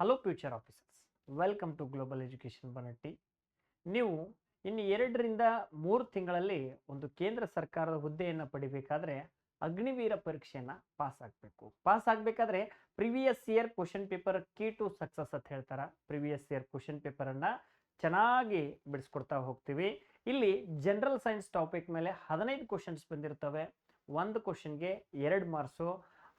Hello future officers, welcome to global education Banatti. ನೀವು ಇನ್ನು 2 ರಿಂದ 3 ತಿಂಗಳಲ್ಲಿ ಒಂದು ಕೇಂದ್ರ ಸರ್ಕಾರದ ಹುದ್ದೆಯನ್ನು ಪಡಿಬೇಕಾದ್ರೆ ಅಗ್ನಿವೀರ ಪರೀಕ್ಷೆಯನ್ನು ಪಾಸ್ ಆಗಬೇಕಾದ್ರೆ previous year question paper key to success ಅಂತ ಹೇಳ್ತಾರೆ. ಪ್ರಿವಿಯಸ್ ಇಯರ್ ಕ್ವಶನ್ ಪೇಪರನ್ನು ಚೆನ್ನಾಗಿ ಬಿಡಿಸ್ಕೊಡ್ತಾ ಹೋಗ್ತೀವಿ. ಇಲ್ಲಿ ಜನರಲ್ ಸೈನ್ಸ್ ಟಾಪಿಕ್ ಮೇಲೆ 15 ಕ್ವಶನ್ಸ್ ಬಂದಿರ್ತವೆ. ಒಂದು ಕ್ವಶನ್ಗೆ 2 ಮಾರ್ಕ್ಸು.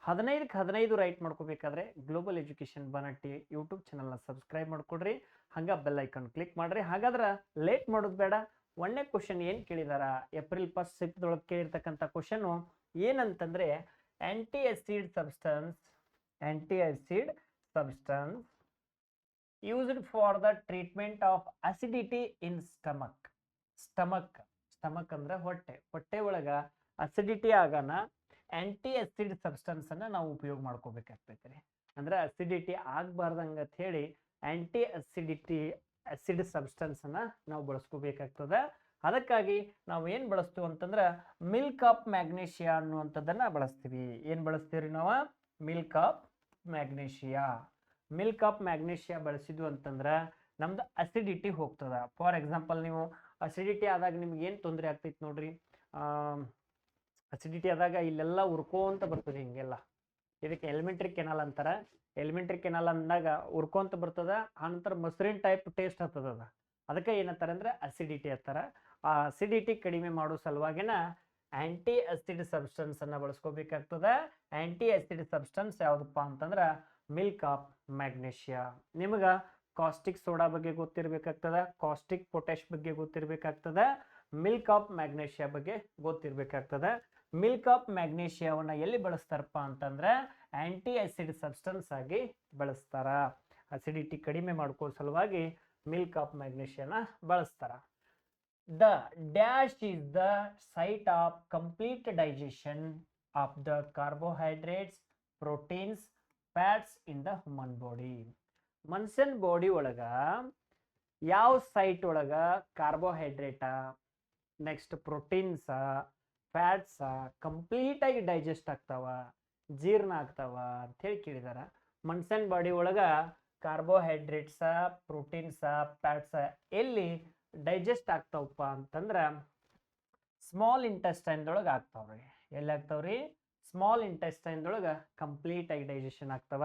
15ಕ್ಕೆ 15 ರೈಟ್ ಮಾಡ್ಕೋಬೇಕಾದ್ರೆ ಗ್ಲೋಬಲ್ ಎಜುಕೇಷನ್ ಬನಟ್ಟಿ ಯೂಟ್ಯೂಬ್ ಚಾನಲ್ನ ಸಬ್ಸ್ಕ್ರೈಬ್ ಮಾಡ್ಕೊಡ್ರಿ. ಹಂಗೆ ಬೆಲ್ ಐಕಾನ್ ಕ್ಲಿಕ್ ಮಾಡ್ರಿ. ಹಾಗಾದ್ರೆ ಲೇಟ್ ಮಾಡೋದು ಬೇಡ. ಒಂದನೇ ಕ್ವಶನ್ ಏನು ಕೇಳಿದಾರ, ಏಪ್ರಿಲ್ 1 ಶಿಫ್ಟ್ದೊಳಗೆ ಕೇಳಿರ್ತಕ್ಕಂಥ ಕ್ವಶನು ಏನಂತಂದ್ರೆ anti acid substance used for the treatment of acidity in stomach ಅಂದ್ರೆ ಹೊಟ್ಟೆ ಒಳಗ ಅಸಿಡಿಟಿ ಆಗಾನ ಆಂಟಿ ಆಸಿಡ್ ಸಬ್ಸ್ಟೆನ್ಸ್ ಅನ್ನ ನಾವು ಉಪಯೋಗ ಮಾಡ್ಕೋಬೇಕಾಗ್ತೈತ್ರಿ. ಅಂದ್ರೆ ಅಸಿಡಿಟಿ ಆಗ್ಬಾರ್ದಂಗ ಅಂತ ಹೇಳಿ ಆಂಟಿ ಆಸಿಡ್ ಸಬ್ಸ್ಟೆನ್ಸ್ ಅನ್ನ ನಾವು ಬಳಸ್ಕೋಬೇಕಾಗ್ತದ. ಅದಕ್ಕಾಗಿ ನಾವು ಏನ್ ಬಳಸ್ತೀವಿ ಅಂತಂದ್ರೆ ಮಿಲ್ಕ್ ಆಫ್ ಮ್ಯಾಗ್ನೇಷಿಯಾ ಅನ್ನುವಂಥದ್ದನ್ನ ಬಳಸ್ತೀವಿ. ಏನ್ ಬಳಸ್ತೀವ್ರಿ ನಾವು? ಮಿಲ್ಕ್ ಆಫ್ ಮ್ಯಾಗ್ನೇಷಿಯಾ ಬಳಸಿದ್ವು ಅಂತಂದ್ರೆ ನಮ್ದು ಅಸಿಡಿಟಿ ಹೋಗ್ತದ. ಫಾರ್ ಎಕ್ಸಾಂಪಲ್, ನೀವು ಅಸಿಡಿಟಿ ಆದಾಗ ನಿಮ್ಗೆ ಏನು ತೊಂದರೆ ಆಗ್ತೈತಿ ನೋಡ್ರಿ. ಅಸಿಡಿಟಿ ಆದಾಗ ಇಲ್ಲೆಲ್ಲ ಉರ್ಕೋಂತ ಬರ್ತದೆ ಹಿಂಗೆಲ್ಲ. ಇದಕ್ಕೆ ಎಲಿಮೆಂಟ್ರಿ ಕೆನಾಲ್ ಅಂತಾರ. ಎಲಿಮೆಂಟ್ರಿ ಕೆನಾಲ್ ಅಂದಾಗ ಉರ್ಕೊಂತ ಬರ್ತದ. ಆನಂತರ ಮೊಸರಿನ ಟೈಪ್ ಟೇಸ್ಟ್ ಹತ್ತದ. ಅದಕ್ಕೆ ಏನಂತಾರೆ ಅಂದ್ರೆ ಅಸಿಡಿಟಿ ಅಂತಾರ. ಆ ಅಸಿಡಿಟಿ ಕಡಿಮೆ ಮಾಡೋ ಸಲುವಾಗಿನ ಆಂಟಿ ಆಸಿಡ್ ಸಬ್ಸ್ಟೆನ್ಸ್ ಅನ್ನ ಬಳಸ್ಕೋಬೇಕಾಗ್ತದ. ಆಂಟಿ ಆಸಿಡ್ ಸಬ್ಸ್ಟೆನ್ಸ್ ಯಾವ್ದಪ್ಪ ಅಂತಂದ್ರೆ ಮಿಲ್ಕ್ ಆಫ್ ಮ್ಯಾಗ್ನೇಷಿಯಾ. ನಿಮ್ಗೆ ಕಾಸ್ಟಿಕ್ ಸೋಡಾ ಬಗ್ಗೆ ಗೊತ್ತಿರ್ಬೇಕಾಗ್ತದ, ಕಾಸ್ಟಿಕ್ ಪೊಟ್ಯಾಶ್ ಬಗ್ಗೆ ಗೊತ್ತಿರ್ಬೇಕಾಗ್ತದ, ಮಿಲ್ಕ್ ಆಫ್ ಮ್ಯಾಗ್ನೇಷಿಯಾ ಬಗ್ಗೆ ಗೊತ್ತಿರ್ಬೇಕಾಗ್ತದ. ಮಿಲ್ಕ್ ಆಫ್ ಮ್ಯಾಗ್ನೇಷಿಯಾವನ್ನ ಎಲ್ಲಿ ಬಳಸ್ತಾರಪ್ಪ ಅಂತಂದ್ರೆ ಆಂಟಿ ಆಸಿಡ್ ಸಬ್ಸ್ಟೆನ್ಸ್ ಆಗಿ ಬಳಸ್ತಾರ. ಅಸಿಡಿಟಿ ಕಡಿಮೆ ಮಾಡ್ಕೋ ಸಲುವಾಗಿ ಮಿಲ್ಕ್ ಆಫ್ ಮ್ಯಾಗ್ನೇಷಿಯಾನ ಬಳಸ್ತಾರ. The dash is the site of complete digestion of the carbohydrates, proteins, fats in the human body. ಮನುಷ್ಯನ ಬಾಡಿ ಒಳಗ ಯಾವ ಸೈಟ್ ಒಳಗ ಕಾರ್ಬೋಹೈಡ್ರೇಟ, ನೆಕ್ಸ್ಟ್ ಪ್ರೋಟೀನ್ಸ, ಫ್ಯಾಟ್ಸ ಕಂಪ್ಲೀಟ್ ಆಗಿ ಡೈಜೆಸ್ಟ್ ಆಗ್ತಾವ, ಜೀರ್ಣ ಆಗ್ತಾವ ಅಂತ ಹೇಳಿ ಕೇಳಿದಾರ. ಮನುಷ್ಯನ ಬಾಡಿ ಒಳಗ ಕಾರ್ಬೋಹೈಡ್ರೇಟ್ಸ, ಪ್ರೋಟೀನ್ಸ, ಫ್ಯಾಟ್ಸ ಎಲ್ಲಿ ಡೈಜೆಸ್ಟ್ ಆಗ್ತಾವಪ್ಪ ಅಂತಂದ್ರ ಸ್ಮಾಲ್ ಇಂಟೆಸ್ಟೈನ್ದೊಳಗೆ ಆಗ್ತಾವ್ರಿ. ಎಲ್ಲಿ ಆಗ್ತಾವ್ರಿ? ಸ್ಮಾಲ್ ಇಂಟೆಸ್ಟೈನ್ದೊಳಗೆ ಕಂಪ್ಲೀಟ್ ಆಗಿ ಡೈಜೆಷನ್ ಆಗ್ತಾವ.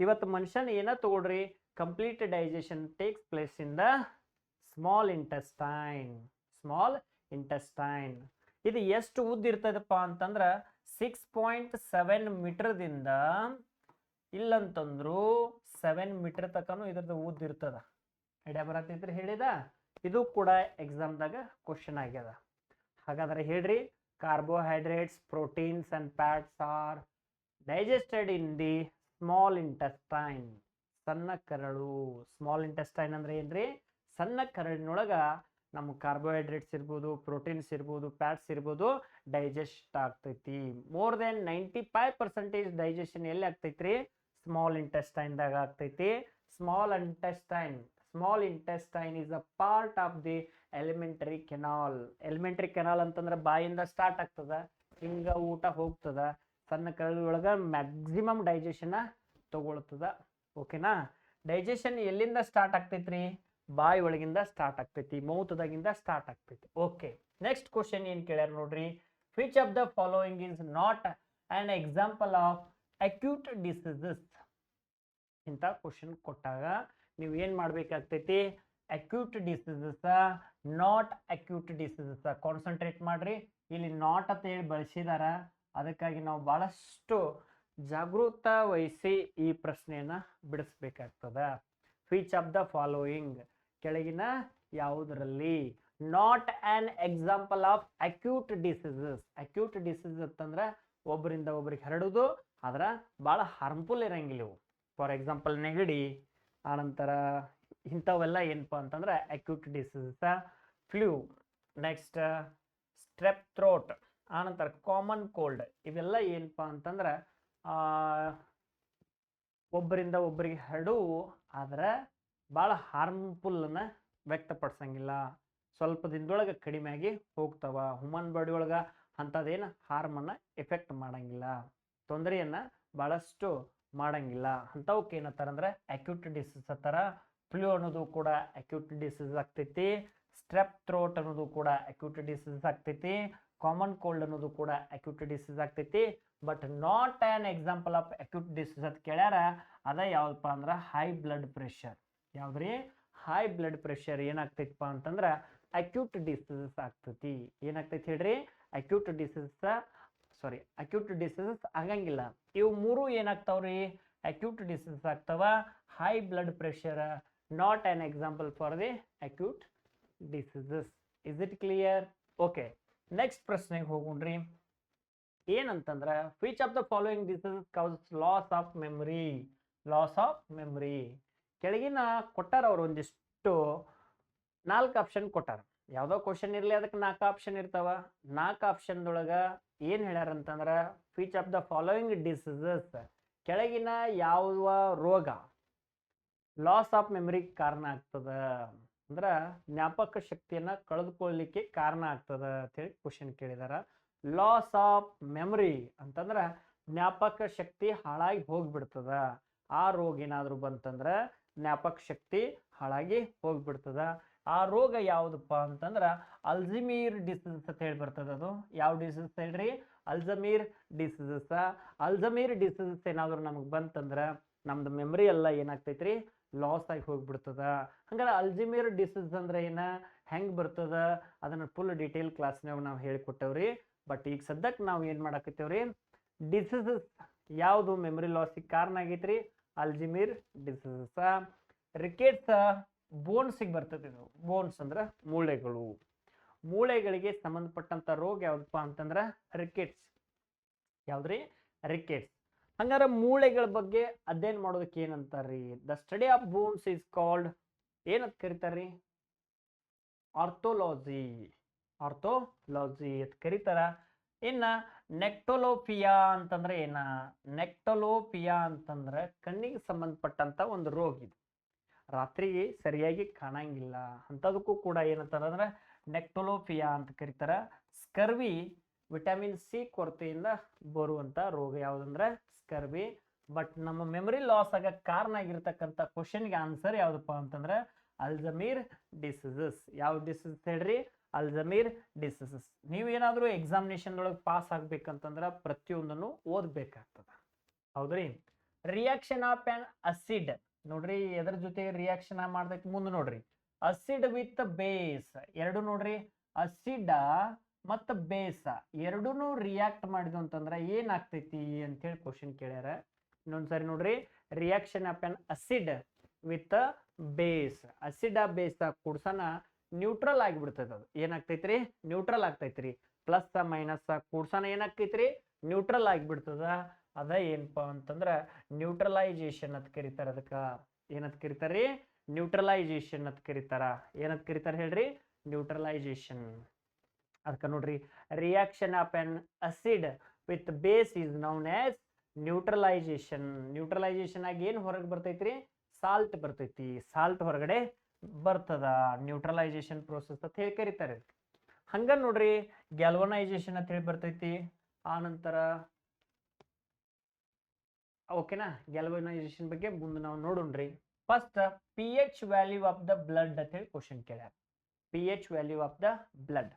ಇವತ್ತು ಮನುಷ್ಯನ ಏನ ತಗೊಳ್ರಿ, complete digestion takes place in the small intestine. ಇದು ಎಷ್ಟು ಉದ್ದ ಇರ್ತದಪ್ಪ ಅಂತಂದ್ರ 6.7 ಮೀಟರ್ದಿಂದ ಇಲ್ಲಂತಂದ್ರು 7 ಮೀಟರ್ ತನಕನೂ ಇದ್ರದ್ದು ಉದ್ದ ಇರ್ತದ. ಐಡಿಯಾ ಬರತ್ತೈತ್ರಿ ಹೇಳಿದ? ಇದು ಕೂಡ ಎಕ್ಸಾಮ್ದಾಗ ಕ್ವಶನ್ ಆಗ್ಯದ. ಹಾಗಾದ್ರೆ ಹೇಳ್ರಿ, carbohydrates, proteins and fats are digested in the small intestine. ಸಣ್ಣ ಕರಳು. ಸ್ಮಾಲ್ ಇಂಟೆಸ್ಟೈನ್ ಅಂದ್ರೆ ಏನ್ರಿ? ಸಣ್ಣ ಕರಳಿನೊಳಗ ನಮ್ಮ ಕಾರ್ಬೋಹೈಡ್ರೇಟ್ಸ್ ಇರ್ಬೋದು, ಪ್ರೋಟೀನ್ಸ್ ಇರ್ಬೋದು, ಫ್ಯಾಟ್ಸ್ ಇರ್ಬೋದು ಡೈಜೆಸ್ಟ್ ಆಗ್ತೈತಿ. ಮೋರ್ ದೆನ್ 95% ಡೈಜೆಷನ್ ಎಲ್ಲಿ ಆಗ್ತೈತ್ರಿ? ಸ್ಮಾಲ್ ಇಂಟೆಸ್ಟೈನ್ದಾಗ ಆಗ್ತೈತಿ. Small intestine is a part of the elementary canal. Elementary canal ಅಂತಂದ್ರೆ ಬಾಯಿಂದ ಸ್ಟಾರ್ಟ್ ಆಗ್ತದ, ಹಿಂಗ ಊಟ ಹೋಗ್ತದ, ಸಣ್ಣ ಕರಳೊಳಗ ಮ್ಯಾಕ್ಸಿಮಮ್ ಡೈಜೆಷನ್ ತಗೊಳ್ತದ. ಓಕೆನಾ? ಡೈಜೆಷನ್ ಎಲ್ಲಿಂದ ಸ್ಟಾರ್ಟ್ ಆಗ್ತೈತ್ರಿ? ಬಾಯಿ ಒಳಗಿಂದ ಸ್ಟಾರ್ಟ್ ಆಗ್ತೈತಿ, ಮೌತ್ದಾಗಿಂದ ಸ್ಟಾರ್ಟ್ ಆಗ್ತೈತಿ. ಓಕೆ, ನೆಕ್ಸ್ಟ್ ಕ್ವಶನ್ ಏನ್ ಕೇಳ್ಯಾರ ನೋಡ್ರಿ. Which of the following is not an example of acute diseases? ಇಂಥ ಕ್ವಶನ್ ಕೊಟ್ಟಾಗ ನೀವು ಏನ್ ಮಾಡ್ಬೇಕಾಗ್ತೈತಿ? Acute diseases, not acute diseases concentrate ಮಾಡ್ರಿ. ಇಲ್ಲಿ ನಾಟ್ ಅಂತ ಹೇಳಿ ಬಳಸಿದಾರ, ಅದಕ್ಕಾಗಿ ನಾವು ಬಹಳಷ್ಟು ಜಾಗೃತ ವಹಿಸಿ ಈ ಪ್ರಶ್ನೆಯನ್ನ ಬಿಡಿಸ್ಬೇಕಾಗ್ತದ. ವಿಚ್ ಆಫ್ ದ ಫಾಲೋಯಿಂಗ್ ಕೆಳಗಿನ ಯಾವುದರಲ್ಲಿ not an example of acute diseases? Acute disease ಅಂತಂದ್ರೆ ಒಬ್ಬರಿಂದ ಒಬ್ಬರಿಗೆ ಹರಡುದು, ಆದ್ರ ಬಹಳ ಹಾರ್ಮ್ಫುಲ್ ಇರಂಗಿಲ್ಲ ಇವು. ಫಾರ್ ಎಕ್ಸಾಂಪಲ್ ನೆಗಡಿ, ಆನಂತರ ಇಂಥವೆಲ್ಲ ಏನಪ್ಪಾ ಅಂತಂದ್ರೆ acute diseases. Flu, next strep throat, ಆನಂತರ ಕಾಮನ್ ಕೋಲ್ಡ್, ಇವೆಲ್ಲ ಏನಪ್ಪಾ ಅಂತಂದ್ರೆ ಒಬ್ಬರಿಂದ ಒಬ್ಬರಿಗೆ ಹರಡುವು, ಆದ್ರೆ ಭಾಳ ಹಾರ್ಮ್ಫುಲ್ಲನ್ನ ವ್ಯಕ್ತಪಡಿಸಂಗಿಲ್ಲ. ಸ್ವಲ್ಪ ದಿನದೊಳಗೆ ಕಡಿಮೆ ಆಗಿ ಹೋಗ್ತಾವ. ಹ್ಯೂಮನ್ ಬಾಡಿ ಒಳಗೆ ಅಂಥದ್ದೇನು ಹಾರ್ಮನ್ನು ಎಫೆಕ್ಟ್ ಮಾಡಂಗಿಲ್ಲ, ತೊಂದರೆಯನ್ನು ಭಾಳಷ್ಟು ಮಾಡಂಗಿಲ್ಲ. ಅಂಥವಕ್ಕೆ ಏನಂತಾರ ಅಂದ್ರೆ ಅಕ್ಯೂಟ್ ಡಿಸೀಸ್ ಅಂತಾರ. ಫ್ಲೂ ಅನ್ನೋದು ಕೂಡ ಅಕ್ಯೂಟ್ ಡಿಸೀಸ್ ಆಗ್ತೈತಿ. ಸ್ಟ್ರೆಪ್ ಥ್ರೋಟ್ ಅನ್ನೋದು ಕೂಡ ಅಕ್ಯೂಟ್ ಡಿಸೀಸ್ ಆಗ್ತೈತಿ. ಕಾಮನ್ ಕೋಲ್ಡ್ ಅನ್ನೋದು ಕೂಡ ಅಕ್ಯೂಟ್ ಡಿಸೀಸ್ ಆಗ್ತೈತಿ. But not an example of acute disease ಅಂತ ಕೇಳ್ಯಾರ. ಅದ ಯಾವ್ದಪ್ಪ ಅಂದ್ರೆ ಹೈ ಬ್ಲಡ್ ಪ್ರೆಷರ್. ಯಾವ್ದ್ರಿ? ಹೈ ಬ್ಲಡ್ ಪ್ರೆಷರ್ ಏನಾಗ್ತೈತಿಪ್ಪ ಅಂತಂದ್ರೆ ಅಕ್ಯೂಟ್ ಡಿಸೀಸಸ್ ಆಗ್ತೈತಿ. ಏನಾಗ್ತೈತಿ ಹೇಳ್ರಿ? ಅಕ್ಯೂಟ್ ಡಿಸೀಸಸ್ ಆಗಂಗಿಲ್ಲ. ಇವು ಮೂರು ಏನಾಗ್ತಾವ್ರಿ? ಅಕ್ಯೂಟ್ ಡಿಸೀಸಸ್ ಆಗ್ತಾವ. High blood pressure not an example for the acute diseases. Is it clear? Okay, next ಪ್ರಶ್ನೆಗೆ ಹೋಗೋಣ್ರಿ. ಏನಂತಂದ್ರ which of the following diseases causes loss of memory? Loss of memory ಕೆಳಗಿನ ಕೊಟ್ಟಾರ. ಅವ್ರು ಒಂದಿಷ್ಟು 4 ಆಪ್ಷನ್ ಕೊಟ್ಟಾರ. ಯಾವ್ದೋ ಕ್ವಶನ್ ಇರ್ಲಿ ಅದಕ್ಕೆ 4 ಆಪ್ಷನ್ ಇರ್ತಾವ. 4 ಆಪ್ಷನ್ದೊಳಗ ಏನ್ ಹೇಳ್ಯಾರ ಅಂತಂದ್ರ which of the following diseases, ಕೆಳಗಿನ ಯಾವ ರೋಗ ಲಾಸ್ ಆಫ್ ಮೆಮರಿ ಕಾರಣ ಆಗ್ತದ, ಅಂದ್ರ ಜ್ಞಾಪಕ ಶಕ್ತಿಯನ್ನ ಕಳೆದುಕೊಳ್ಳಲಿಕ್ಕೆ ಕಾರಣ ಆಗ್ತದ ಅಂತ ಹೇಳಿ ಕ್ವಶನ್ ಕೇಳಿದಾರ. ಲಾಸ್ ಆಫ್ ಮೆಮರಿ ಅಂತಂದ್ರ ಜ್ಞಾಪಕ ಶಕ್ತಿ ಹಾಳಾಗಿ ಹೋಗ್ಬಿಡ್ತದ. ಆ ರೋಗ ಏನಾದ್ರು ಬಂತಂದ್ರ ಜ್ಞಾಪಕ ಶಕ್ತಿ ಹಾಳಾಗಿ ಹೋಗ್ಬಿಡ್ತದ. ಆ ರೋಗ ಯಾವ್ದಪ್ಪ ಅಂತಂದ್ರ ಅಲ್ಝೀಮರ್ ಡಿಸೀಸ್ ಅಂತ ಹೇಳಿ ಬರ್ತದ. ಅದು ಯಾವ ಡಿಸೀಸ್ ಹೇಳ್ರಿ? ಅಲ್ಝೀಮರ್ ಡಿಸೀಸಸ್. ಅಲ್ಝೀಮರ್ ಡಿಸೀಸಸ್ ಏನಾದ್ರು ನಮಗ್ ಬಂತಂದ್ರ ನಮ್ದು ಮೆಮರಿ ಎಲ್ಲ ಏನಾಗ್ತೈತ್ರಿ? ಲಾಸ್ ಆಗಿ ಹೋಗ್ಬಿಡ್ತದ. ಹಂಗಾರೆ ಅಲ್ಝೀಮರ್ ಡಿಸೀಸ್ ಅಂದ್ರೆ ಏನ, ಹೆಂಗ್ ಬರ್ತದ ಅದನ್ನ ಫುಲ್ ಡೀಟೇಲ್ ಕ್ಲಾಸ್ನಾಗ ನಾವು ಹೇಳಿಕೊಟ್ಟೇವ್ರಿ. ಬಟ್ ಈಗ ಸದ್ಯಕ್ಕೆ ನಾವು ಏನ್ ಮಾಡಾಕತ್ತೇವ್ರಿ? ಡಿಸೀಸಸ್ ಯಾವುದು ಮೆಮರಿ ಲಾಸಿಗೆ ಕಾರಣ ಆಗೈತ್ರಿ? ಅಲ್ಝೀಮರ್ ಡಿಸೀಸಸ್. ರಿಕೆಟ್ಸ್ ಬೋನ್ಸಿಗೆ ಬರ್ತದೆ. ಇದು ಬೋನ್ಸ್ ಅಂದ್ರ ಮೂಳೆಗಳು. ಮೂಳೆಗಳಿಗೆ ಸಂಬಂಧಪಟ್ಟಂತ ರೋಗ ಯಾವ್ದಪ್ಪ ಅಂತಂದ್ರ ರಿಕೆಟ್ಸ್. ಯಾವ್ದ್ರಿ? ರಿಕೆಟ್ಸ್. ಹಂಗಾರ ಮೂಳೆಗಳ ಬಗ್ಗೆ ಅಧ್ಯಯನ ಮಾಡೋದಕ್ಕೆ ಏನಂತಾರ್ರಿ? The study of bones is called ಏನಂತ ಕರೀತಾರ್ರಿ? ಆರ್ಥೋಲಾಜಿ. ಆರ್ಥೋಲಾಜಿ ಅಂತ ಕರೀತಾರ. ಇನ್ನ ನೆಕ್ಟೋಲೋಪಿಯಾ ಅಂತಂದ್ರೆ ಏನ? ನೆಕ್ಟೋಲೋಪಿಯಾ ಅಂತಂದ್ರ ಕಣ್ಣಿಗೆ ಸಂಬಂಧಪಟ್ಟಂತ ಒಂದು ರೋಗ. ಇದು ರಾತ್ರಿಗೆ ಸರಿಯಾಗಿ ಕಾಣಂಗಿಲ್ಲ ಅಂತದಕ್ಕೂ ಕೂಡ ಏನಂತಾರ ಅಂದ್ರೆ ನೆಕ್ಟೋಲೋಪಿಯಾ ಅಂತ ಕರೀತಾರ. ಸ್ಕರ್ವಿ ವಿಟಮಿನ್ ಸಿ ಕೊರತೆಯಿಂದ ಬರುವಂತ ರೋಗ ಯಾವ್ದಂದ್ರೆ ಸ್ಕರ್ವಿ. ಬಟ್ ನಮ್ಮ ಮೆಮರಿ ಲಾಸ್ ಆಗಕ್ಕೆ ಕಾರಣ ಆಗಿರ್ತಕ್ಕಂಥ ಕ್ವಶನ್ಗೆ ಆನ್ಸರ್ ಯಾವ್ದಪ್ಪ ಅಂತಂದ್ರೆ ಅಲ್ಝೀಮರ್ ಡಿಸೀಸಸ್. ಯಾವ ಡಿಸೀಸ್ ಹೇಳ್ರಿ? ಅಲ್ಝೀಮರ್ ಡಿಸೀಸಸ್. ನೀವೇನಾದ್ರೂ ಎಕ್ಸಾಮಿನೇಷನ್ ಒಳಗೆ ಪಾಸ್ ಆಗ್ಬೇಕಂತಂದ್ರ ಪ್ರತಿಯೊಂದನ್ನು ಓದ್ಬೇಕಾಗ್ತದ. ಹೌದ್ರಿ? ರಿಯಾಕ್ಷನ್ ಆಫ್ ಆನ್ ಅಸಿಡ್ ನೋಡ್ರಿ, ಎದ್ರ ಜೊತೆ ರಿಯಾಕ್ಷನ್ ಮಾಡ್ದಕ್ಕೆ ಮುಂದೆ ನೋಡ್ರಿ. ಅಸಿಡ್ ವಿತ್ ಬೇಸ್ ಎರಡು ನೋಡ್ರಿ. ಅಸಿಡ್ ಮತ್ತು ಬೇಸ್ ಎರಡೂನು ರಿಯಾಕ್ಟ್ ಮಾಡಿದ್ವು ಅಂತಂದ್ರ ಏನಾಗ್ತೈತಿ ಅಂತೇಳಿ ಕ್ವಶನ್ ಕೇಳ್ಯಾರ. ಇನ್ನೊಂದ್ಸರಿ ನೋಡ್ರಿ. Reaction of an acid with base. Acid base ಕೂಡ್ಸನ ನ್ಯೂಟ್ರಲ್ ಆಗಿಬಿಡ್ತದ. ಅದು ಏನಾಗ್ತೈತ್ರಿ? ನ್ಯೂಟ್ರಲ್ ಆಗ್ತೈತ್ರಿ. ಪ್ಲಸ್ ಮೈನಸ್ ಕೂಡ್ಸನ ಏನಾಗ್ತೈತ್ರಿ? ನ್ಯೂಟ್ರಲ್ ಆಗಿಬಿಡ್ತದ. ಅದ ಏನಪ್ಪಾ ಅಂತಂದ್ರ ನ್ಯೂಟ್ರಲೈಸೇಷನ್ ಅಂತ ಕರೀತಾರ. ಅದಕ್ಕ ಏನಂತ ಕರೀತಾರ್ರಿ? ನ್ಯೂಟ್ರಲೈಸೇಷನ್ ಅಂತ ಕರೀತಾರ. ಏನಂತ ಕರೀತಾರ ಹೇಳ್ರಿ? ನ್ಯೂಟ್ರಲೈಸೇಷನ್. ಅದಕ್ಕ ನೋಡ್ರಿ, reaction of an acid with base is known as neutralisation. Neutralisation ಆಗಿ ಏನ್ ಹೊರಗೆ ಬರ್ತೈತ್ರಿ? ಸಾಲ್ಟ್ ಬರ್ತೈತಿ. ಸಾಲ್ಟ್ ಹೊರಗಡೆ ಬರ್ತದ. ನ್ಯೂಟ್ರಲೈಸೇಷನ್ ಪ್ರೋಸೆಸ್ ಅಂತ ಹೇಳಿ ಕರೀತಾರೆ. ಹಂಗ ನೋಡ್ರಿ, ಗ್ಯಾಲ್ವನೈಸೇಷನ್ ಅಂತ ಹೇಳಿ ಬರ್ತೈತಿ. ಆ ನಂತರ ಓಕೆನಾ? ಗ್ಯಾಲ್ವನೈಸೇಷನ್ ಬಗ್ಗೆ ಮುಂದೆ ನಾವು ನೋಡೋಣ್ರಿ. First P H value of the blood ಅಂತ ಹೇಳಿ ಕ್ವಶನ್ ಕೇಳ್ಯಾರ. P H value of the blood.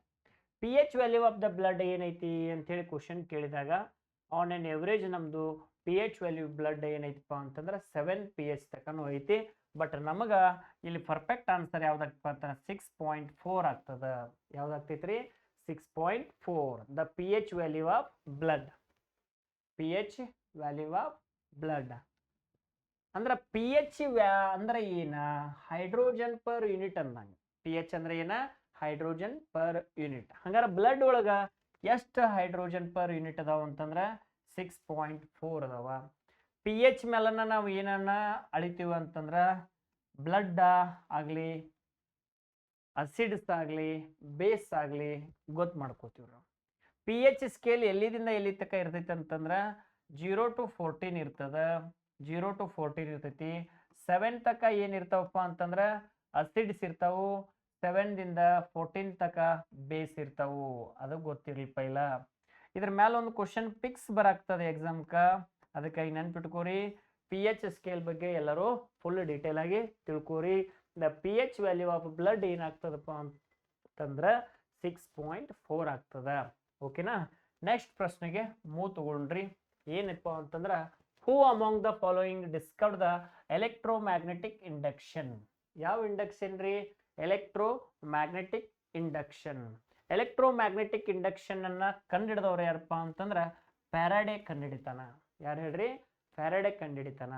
P H value of the blood ಏನೈತಿ ಅಂತ ಹೇಳಿ ಕ್ವಶನ್ ಕೇಳಿದಾಗ ಆನ್ ಎನ್ ಎವರೇಜ್ ನಮ್ದು ಪಿ ಎಚ್ ವ್ಯಾಲ್ಯೂ ಬ್ಲಡ್ ಏನೈತಿಪ್ಪ ಅಂತಂದ್ರೆ 7 pH ತಕನು ಐತಿ. ಬಟ್ ನಮಗ ಇಲ್ಲಿ ಪರ್ಫೆಕ್ಟ್ ಆನ್ಸರ್ ಯಾವ್ದಾಗಪ್ಪ ಅಂತಂದ್ರೆ 6.4 ಆಗ್ತದ. ಯಾವ್ದಾಗ್ತೈತ್ರಿ? 6.4 the P H value of blood. P H value of blood ಅಂದ್ರೆ ಪಿ ಎಚ್ ಅಂದ್ರೆ ಏನ? ಹೈಡ್ರೋಜನ್ ಪರ್ ಯೂನಿಟ್ ಅಂದಂಗ. ಪಿ ಎಚ್ ಅಂದ್ರೆ ಏನ? Hydrogen per unit. ಹಂಗಾರ ಬ್ಲಡ್ ಒಳಗ ಎಷ್ಟು ಹೈಡ್ರೋಜನ್ ಪರ್ ಯೂನಿಟ್ ಅದಾವ ಅಂತಂದ್ರ 6.4 ಅದಾವ. ಪಿ ಎಚ್ ಮೇಲನ್ನ ನಾವು ಏನನ್ನ ಅಳಿತೀವಿ ಅಂತಂದ್ರ ಬ್ಲಡ್ ಆಗ್ಲಿ, ಅಸಿಡ್ಸ್ ಆಗ್ಲಿ, ಬೇಸ್ ಆಗ್ಲಿ ಗೊತ್ತು ಮಾಡ್ಕೋತೀವಿ ನಾವು. ಪಿ ಎಚ್ ಸ್ಕೇಲ್ ಎಲ್ಲಿದಿಂದ ಎಲ್ಲಿ ತನಕ ಇರ್ತೈತಿ ಅಂತಂದ್ರ 0 to 14 ಇರ್ತದ. 0 to 14 ಇರ್ತೈತಿ. 7 ತಕ ಏನಿರ್ತಾವಪ್ಪ ಅಂತಂದ್ರ ಅಸಿಡ್ಸ್ ಇರ್ತಾವು. 7 ದಿಂದ 14 ತಕ ಬೇಸ್ ಇರ್ತಾವು. ಅದು ಗೊತ್ತಿರ್ಲಿ ಪೈಲ. ಇದ್ರ ಮ್ಯಾಲ ಒಂದು ಕ್ವಶನ್ ಪಿಕ್ಸ್ ಬರಾಕ್ತದೆ ಎಕ್ಸಾಮ್ಕ. ಅದಕ್ಕಾಗಿ ನೆನ್ಪಿಟ್ಕೋರಿ ಪಿ ಎಚ್ ಸ್ಕೇಲ್ ಬಗ್ಗೆ ಎಲ್ಲರೂ ಫುಲ್ ಡೀಟೇಲ್ ಆಗಿ ತಿಳ್ಕೋರಿ. The P H value of blood ಏನಾಗ್ತದಪ್ಪ ಅಂತಂದ್ರೆ 6.4 ಆಗ್ತದ. ಓಕೆನಾ. ನೆಕ್ಸ್ಟ್ ಪ್ರಶ್ನೆಗೆ ತಗೊಂಡ್ರಿ. ಏನಪ್ಪ ಅಂತಂದ್ರ who among the following discovered the electromagnetic induction. ಯಾವ ಇಂಡಕ್ಷನ್ ರೀ? Electromagnetic induction. ಎಲೆಕ್ಟ್ರೋಮ್ಯಾಗ್ನೆಟಿಕ್ ಇಂಡಕ್ಷನ್ ಅನ್ನ ಕಂಡಿಡಿದವ್ರು ಯಾರಪ್ಪ ಅಂತಂದ್ರ ಫ್ಯಾರಡೆ ಕಂಡಿಡಿತಾನ. ಯಾರು ಹೇಳ್ರಿ? ಫ್ಯಾರಡೆ ಕಂಡಿಡಿತಾನ.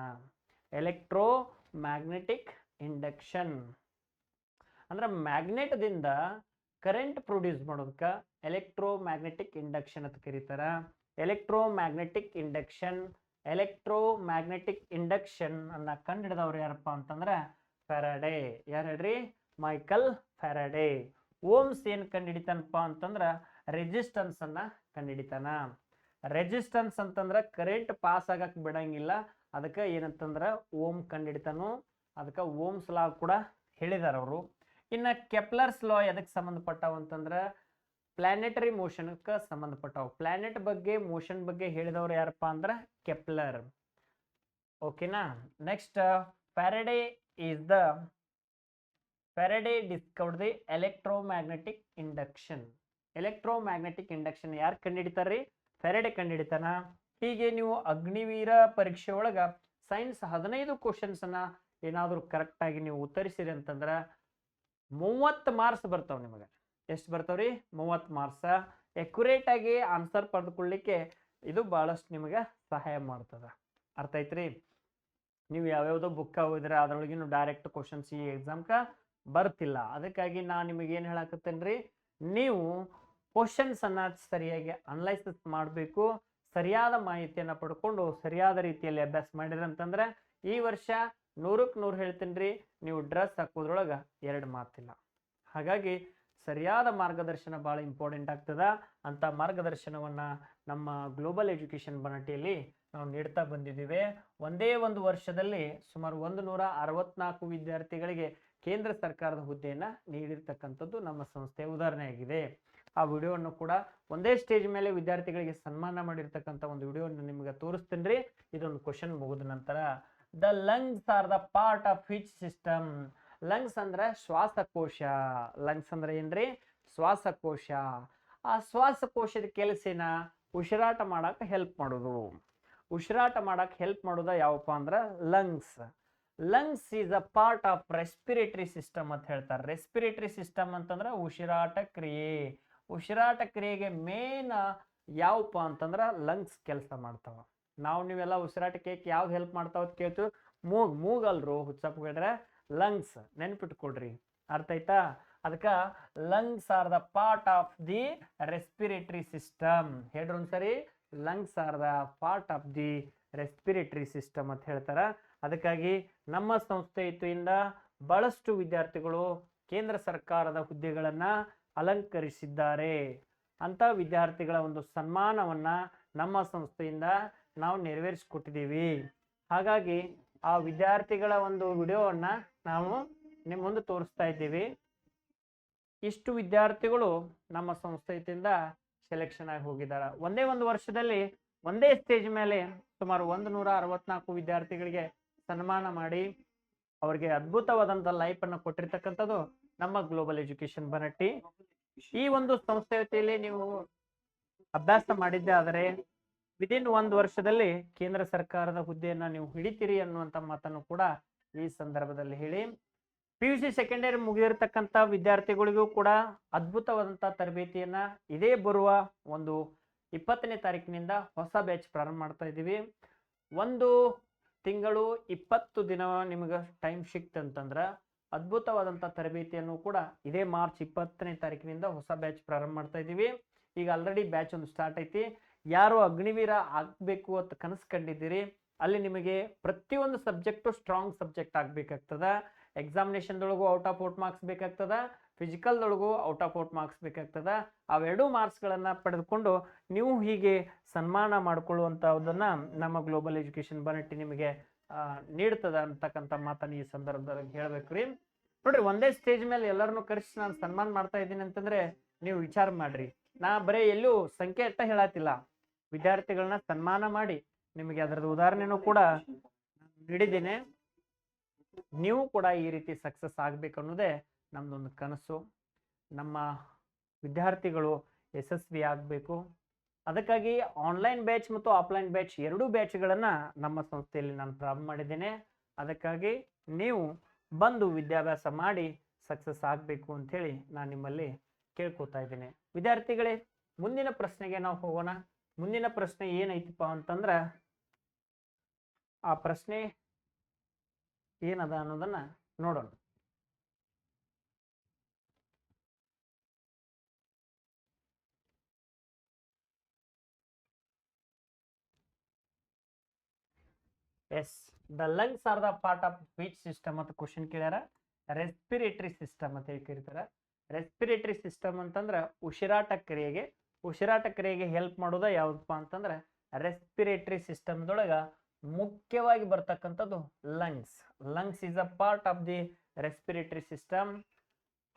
ಎಲೆಕ್ಟ್ರೋಮ್ಯಾಗ್ನೆಟಿಕ್ ಇಂಡಕ್ಷನ್ ಅಂದ್ರೆ ಮ್ಯಾಗ್ನೆಟ್ ದಿಂದ ಕರೆಂಟ್ ಪ್ರೊಡ್ಯೂಸ್ ಮಾಡೋದಕ್ಕ ಎಲೆಕ್ಟ್ರೋಮ್ಯಾಗ್ನೆಟಿಕ್ ಇಂಡಕ್ಷನ್ ಅಂತ ಕರೀತಾರ. ಎಲೆಕ್ಟ್ರೋಮ್ಯಾಗ್ನೆಟಿಕ್ ಇಂಡಕ್ಷನ್ ಅನ್ನ ಕಂಡಿಡಿದವ್ರು ಯಾರಪ್ಪ ಅಂತಂದ್ರ ಫ್ಯಾರಡೆ. ಯಾರು ಹೇಳ್ರಿ? Michael Faraday. ಓಮ್ಸ್ ಏನ್ ಕಂಡಿಡಿತಾನಪ್ಪ ಅಂತಂದ್ರ ರೆಸಿಸ್ಟೆನ್ಸ್ ಅನ್ನ ಕಂಡಿಡಿತಾನ. ರೆಸಿಸ್ಟೆನ್ಸ್ ಅಂತಂದ್ರ ಕರೆಂಟ್ ಪಾಸ್ ಆಗಕ್ ಬಿಡಂಗಿಲ್ಲ, ಅದಕ್ಕೆ ಏನಂತಂದ್ರ ಓಮ್ ಕಂಡಿಡಿತಾನು. ಅದಕ್ಕೆ ಓಮ್ಸ್ ಲಾ ಕೂಡ ಹೇಳಿದಾರ ಅವರು. ಇನ್ನ ಕೆಪ್ಲರ್ಸ್ ಲಾ ಎದಕ್ಕೆ ಸಂಬಂಧಪಟ್ಟಾವ ಅಂತಂದ್ರ ಪ್ಲಾನೆಟರಿ ಮೋಷನ್ಕ ಸಂಬಂಧಪಟ್ಟಾವ. ಪ್ಲಾನೆಟ್ ಬಗ್ಗೆ ಮೋಷನ್ ಬಗ್ಗೆ ಹೇಳಿದವ್ರು ಯಾರಪ್ಪ ಅಂದ್ರ ಕೆಪ್ಲರ್. ಓಕೆನಾ. Next Faraday discovered the electromagnetic induction. Electromagnetic induction ಯಾರು ಕಂಡಿಡಿತಾರ್ರಿ? ಫ್ಯಾರಡೆ ಕಂಡಿಡಿತಾನ. ಹೀಗೆ ನೀವು ಅಗ್ನಿವೀರ ಪರೀಕ್ಷೆ ಒಳಗ ಸೈನ್ಸ್ 15 ಕ್ವಶನ್ಸ್ ಅನ್ನ ಏನಾದ್ರು ಕರೆಕ್ಟ್ ಆಗಿ ನೀವು ಉತ್ತರಿಸಿರಿ ಅಂತಂದ್ರ 30 ಮಾರ್ಕ್ಸ್ ಬರ್ತಾವ ನಿಮಗೆ. ಎಷ್ಟು ಬರ್ತಾವ್ರಿ? 30 ಮಾರ್ಕ್ಸ್. ಅಕ್ಯುರೇಟ್ ಆಗಿ ಆನ್ಸರ್ ಪಡೆದುಕೊಳ್ಳಿಕ್ಕೆ ಇದು ಬಹಳಷ್ಟು ನಿಮಗೆ ಸಹಾಯ ಮಾಡ್ತದ. ಅರ್ಥ ಐತ್ರಿ? ನೀವು ಯಾವ್ಯಾವ್ದೋ ಬುಕ್ ಓದಿದ್ರೆ ಅದ್ರೊಳಗಿನ ಡೈರೆಕ್ಟ್ ಕ್ವಶನ್ಸ್ ಈ ಎಕ್ಸಾಮ್ಕ ಬರ್ತಿಲ್ಲ. ಅದಕ್ಕಾಗಿ ನಾ ನಿಮಗೆ ಏನ್ ಹೇಳಕತ್ತೇನ್ರಿ, ನೀವು ಕ್ವಶನ್ಸ್ ಅನ್ನ ಸರಿಯಾಗಿ ಅನಲೈಸಿಸ್ ಮಾಡಬೇಕು. ಸರಿಯಾದ ಮಾಹಿತಿಯನ್ನ ಪಡ್ಕೊಂಡು ಸರಿಯಾದ ರೀತಿಯಲ್ಲಿ ಅಭ್ಯಾಸ ಮಾಡಿದ್ರಂತಂದ್ರೆ ಈ ವರ್ಷ 100ಕ್ಕೆ 100 ಹೇಳ್ತೇನ್ರಿ, ನೀವು ಡ್ರೆಸ್ ಹಾಕೋದ್ರೊಳಗ 2 ಮಾತಿಲ್ಲ. ಹಾಗಾಗಿ ಸರಿಯಾದ ಮಾರ್ಗದರ್ಶನ ಬಹಳ ಇಂಪಾರ್ಟೆಂಟ್ ಆಗ್ತದ. ಅಂತ ಮಾರ್ಗದರ್ಶನವನ್ನ ನಮ್ಮ ಗ್ಲೋಬಲ್ ಎಜುಕೇಶನ್ ಬನಟಿಯಲ್ಲಿ ನಾವು ನೀಡ್ತಾ ಬಂದಿದ್ದೀವಿ. ಒಂದೇ ಒಂದು ವರ್ಷದಲ್ಲಿ ಸುಮಾರು 164 ವಿದ್ಯಾರ್ಥಿಗಳಿಗೆ ಕೇಂದ್ರ ಸರ್ಕಾರದ ಹುದ್ದೆಯನ್ನ ನೀಡಿರ್ತಕ್ಕಂಥದ್ದು ನಮ್ಮ ಸಂಸ್ಥೆಯ ಉದಾಹರಣೆಯಾಗಿದೆ. ಆ ವಿಡಿಯೋವನ್ನು ಕೂಡ ಒಂದೇ ಸ್ಟೇಜ್ ಮೇಲೆ ವಿದ್ಯಾರ್ಥಿಗಳಿಗೆ ಸನ್ಮಾನ ಮಾಡಿರ್ತಕ್ಕಂಥ ಒಂದು ವಿಡಿಯೋವನ್ನು ನಿಮಗೆ ತೋರಿಸ್ತೇನ್ರಿ. ಇದೊಂದು ಕ್ವಶನ್ ಮುಗಿದ ನಂತರ the lungs are the part of which system. Lungs ಅಂದ್ರೆ ಶ್ವಾಸಕೋಶ. ಲಂಗ್ಸ್ ಅಂದ್ರೆ ಏನ್ರಿ? ಶ್ವಾಸಕೋಶ. ಆ ಶ್ವಾಸಕೋಶದ ಕೆಲಸನ ಉಸಿರಾಟ ಮಾಡಕ್ ಹೆಲ್ಪ್ ಮಾಡೋದು. ಉಸಿರಾಟ ಮಾಡಕ್ ಹೆಲ್ಪ್ ಮಾಡೋದ ಯಾವಪ್ಪ ಅಂದ್ರ lungs. Lungs is a part of respiratory system ಅಂತ ಹೇಳ್ತಾರೆ. ರೆಸ್ಪಿರೇಟರಿ ಸಿಸ್ಟಮ್ ಅಂತಂದ್ರ ಉಸಿರಾಟ ಕ್ರಿಯೆ. ಉಸಿರಾಟ ಕ್ರಿಯೆಗೆ ಮೇನ್ ಯಾವಪ್ಪ ಅಂತಂದ್ರ ಲಂಗ್ಸ್ ಕೆಲಸ ಮಾಡ್ತಾವ. ನೀವೆಲ್ಲ ಉಸಿರಾಟಕ್ಕೆ ಯಾವ್ದು ಹೆಲ್ಪ್ ಮಾಡ್ತಾವ ಅಂತ ಕೇಳ್ತೀವಿ. ಮೂಗಲ್ರು ಹುಚ್ಚಪ್ಪಿಡ್ರೆ ಲಂಗ್ಸ್ ನೆನ್ಪಿಟ್ಕೊಡ್ರಿ. ಅರ್ಥ ಆಯ್ತಾ? ಅದಕ್ಕ lungs are the part of the respiratory system. ಹೇಳ್ರಿ ಒಂದ್ಸರಿ, lungs are the part of the respiratory system ಅಂತ ಹೇಳ್ತಾರ. ಅದಕ್ಕಾಗಿ ನಮ್ಮ ಸಂಸ್ಥೆಯಿಂದ ಬಹಳಷ್ಟು ವಿದ್ಯಾರ್ಥಿಗಳು ಕೇಂದ್ರ ಸರ್ಕಾರದ ಹುದ್ದೆಗಳನ್ನ ಅಲಂಕರಿಸಿದ್ದಾರೆ. ಅಂತ ವಿದ್ಯಾರ್ಥಿಗಳ ಒಂದು ಸನ್ಮಾನವನ್ನ ನಮ್ಮ ಸಂಸ್ಥೆಯಿಂದ ನಾವು ನೆರವೇರಿಸಿಕೊಟ್ಟಿದ್ದೀವಿ. ಹಾಗಾಗಿ ಆ ವಿದ್ಯಾರ್ಥಿಗಳ ಒಂದು ವಿಡಿಯೋವನ್ನ ನಾವು ನಿಮ್ಮ ಮುಂದೆ ತೋರಿಸ್ತಾ ಇದ್ದೀವಿ. ಇಷ್ಟು ವಿದ್ಯಾರ್ಥಿಗಳು ನಮ್ಮ ಸಂಸ್ಥೆಯಿಂದ ಸೆಲೆಕ್ಷನ್ ಆಗಿ ಹೋಗಿದ್ದಾರೆ. ಒಂದೇ ಒಂದು ವರ್ಷದಲ್ಲಿ ಒಂದೇ ಸ್ಟೇಜ್ ಮೇಲೆ ಸುಮಾರು 164 ವಿದ್ಯಾರ್ಥಿಗಳಿಗೆ ಸನ್ಮಾನ ಮಾಡಿ ಅವರಿಗೆ ಅದ್ಭುತವಾದಂತ ಲೈಫ್ ಅನ್ನು ಕೊಟ್ಟಿರ್ತಕ್ಕಂಥದ್ದು ನಮ್ಮ ಗ್ಲೋಬಲ್ ಎಜುಕೇಶನ್ ಬನಟ್ಟಿ. ಈ ಒಂದು ಸಂಸ್ಥೆಯಲ್ಲಿ ನೀವು ಅಭ್ಯಾಸ ಮಾಡಿದ್ದೆ ಆದರೆ ವಿದಿನ್ 1 ವರ್ಷದಲ್ಲಿ ಕೇಂದ್ರ ಸರ್ಕಾರದ ಹುದ್ದೆಯನ್ನ ನೀವು ಹಿಡಿತೀರಿ ಅನ್ನುವಂತ ಮಾತನ್ನು ಕೂಡ ಈ ಸಂದರ್ಭದಲ್ಲಿ ಹೇಳಿ, PUC ಸೆಕೆಂಡ್ ಇಯರ್ ಮುಗಿದಿರ್ತಕ್ಕಂಥ ವಿದ್ಯಾರ್ಥಿಗಳಿಗೂ ಕೂಡ ಅದ್ಭುತವಾದಂತಹ ತರಬೇತಿಯನ್ನ ಇದೇ ಬರುವ ಒಂದು 20ನೇ ತಾರೀಕಿನಿಂದ ಹೊಸ ಬ್ಯಾಚ್ ಪ್ರಾರಂಭ ಮಾಡ್ತಾ ಇದ್ದೀವಿ. 1 ತಿಂಗಳು 20 ದಿನ ನಿಮಗೆ ಟೈಮ್ ಸಿಕ್ತಂತಂದ್ರ ಅದ್ಭುತವಾದಂತಹ ತರಬೇತಿಯನ್ನು ಕೂಡ ಇದೇ ಮಾರ್ಚ್ 20ನೇ ತಾರೀಕಿನಿಂದ ಹೊಸ ಬ್ಯಾಚ್ ಪ್ರಾರಂಭ ಮಾಡ್ತಾ ಇದ್ದೀವಿ. ಈಗ ಆಲ್ರೆಡಿ ಬ್ಯಾಚ್ ಒಂದು ಸ್ಟಾರ್ಟ್ ಐತಿ. ಯಾರು ಅಗ್ನಿವೀರ ಆಗ್ಬೇಕು ಅಂತ ಕನಸು ಕಂಡಿದ್ದೀರಿ, ಅಲ್ಲಿ ನಿಮಗೆ ಪ್ರತಿಯೊಂದು ಸಬ್ಜೆಕ್ಟು ಸ್ಟ್ರಾಂಗ್ ಸಬ್ಜೆಕ್ಟ್ ಆಗ್ಬೇಕಾಗ್ತದ. ಎಕ್ಸಾಮಿನೇಷನ್ದೊಳಗೂ ಔಟ್ ಆಫ್ ಔಟ್ ಮಾರ್ಕ್ಸ್ ಬೇಕಾಗ್ತದ, ಫಿಸಿಕಲ್ದೊಳಗೂ ಔಟ್ ಆಫ್ ಔಟ್ ಮಾರ್ಕ್ಸ್ ಬೇಕಾಗ್ತದ. ಅವೆರಡೂ ಮಾರ್ಕ್ಸ್ಗಳನ್ನು ಪಡೆದುಕೊಂಡು ನೀವು ಹೀಗೆ ಸನ್ಮಾನ ಮಾಡಿಕೊಳ್ಳುವಂಥದ್ದನ್ನು ನಮ್ಮ ಗ್ಲೋಬಲ್ ಎಜುಕೇಶನ್ ಬನಟ್ಟಿ ನಿಮಗೆ ನೀಡ್ತದ ಅಂತಕ್ಕಂಥ ಮಾತನ್ನು ಈ ಸಂದರ್ಭದಲ್ಲಿ ಹೇಳ್ಬೇಕು ರೀ. ನೋಡ್ರಿ, ಒಂದೇ ಸ್ಟೇಜ್ ಮೇಲೆ ಎಲ್ಲರನ್ನು ಕರೆಸಿ ನಾನು ಸನ್ಮಾನ ಮಾಡ್ತಾ ಇದ್ದೀನಿ ಅಂತಂದ್ರೆ ನೀವು ವಿಚಾರ ಮಾಡ್ರಿ. ನಾ ಬರೀ ಎಲ್ಲೂ ಸಂಖ್ಯೆ ಅಟ್ಟ ಹೇಳತ್ತಿಲ್ಲ, ವಿದ್ಯಾರ್ಥಿಗಳನ್ನ ಸನ್ಮಾನ ಮಾಡಿ ನಿಮಗೆ ಅದರದ ಉದಾಹರಣೆನೂ ಕೂಡ ನೀಡಿದ್ದೇನೆ. ನೀವು ಕೂಡ ಈ ರೀತಿ ಸಕ್ಸಸ್ ಆಗ್ಬೇಕು ಅನ್ನೋದೇ ನಮ್ದೊಂದು ಕನಸು. ನಮ್ಮ ವಿದ್ಯಾರ್ಥಿಗಳು ಯಶಸ್ವಿ ಆಗಬೇಕು. ಅದಕ್ಕಾಗಿ ಆನ್ಲೈನ್ ಬ್ಯಾಚ್ ಮತ್ತು ಆಫ್ಲೈನ್ ಬ್ಯಾಚ್ ಎರಡೂ ಬ್ಯಾಚ್ಗಳನ್ನು ನಮ್ಮ ಸಂಸ್ಥೆಯಲ್ಲಿ ನಾನು ಪ್ರಾರಂಭ ಮಾಡಿದ್ದೇನೆ. ಅದಕ್ಕಾಗಿ ನೀವು ಬಂದು ವಿದ್ಯಾಭ್ಯಾಸ ಮಾಡಿ ಸಕ್ಸಸ್ ಆಗಬೇಕು ಅಂಥೇಳಿ ನಾನು ನಿಮ್ಮಲ್ಲಿ ಕೇಳ್ಕೊತಾ ಇದ್ದೇನೆ. ವಿದ್ಯಾರ್ಥಿಗಳೇ, ಮುಂದಿನ ಪ್ರಶ್ನೆಗೆ ನಾವು ಹೋಗೋಣ. ಮುಂದಿನ ಪ್ರಶ್ನೆ ಏನೈತಿಪ್ಪ ಅಂತಂದ್ರೆ, ಆ ಪ್ರಶ್ನೆ ಏನದ ಅನ್ನೋದನ್ನ ನೋಡೋಣ. Yes, the lungs are the part of which system ಅಂತ ಕ್ವಶನ್ ಕೇಳ್ಯಾರ. ರೆಸ್ಪಿರೇಟರಿ ಸಿಸ್ಟಮ್ ಅಂತ ಹೇಳಿ ಕರೀತಾರ. ರೆಸ್ಪಿರೇಟರಿ ಸಿಸ್ಟಮ್ ಅಂತಂದ್ರೆ ಉಸಿರಾಟ ಕ್ರಿಯೆಗೆ ಹೆಲ್ಪ್ ಮಾಡೋದ ಯಾವ್ದಪ್ಪ ಅಂತಂದ್ರೆ ರೆಸ್ಪಿರೇಟರಿ ಸಿಸ್ಟಮ್ದೊಳಗ ಮುಖ್ಯವಾಗಿ ಬರ್ತಕ್ಕಂಥದ್ದು lungs. Lungs is a part of the respiratory system.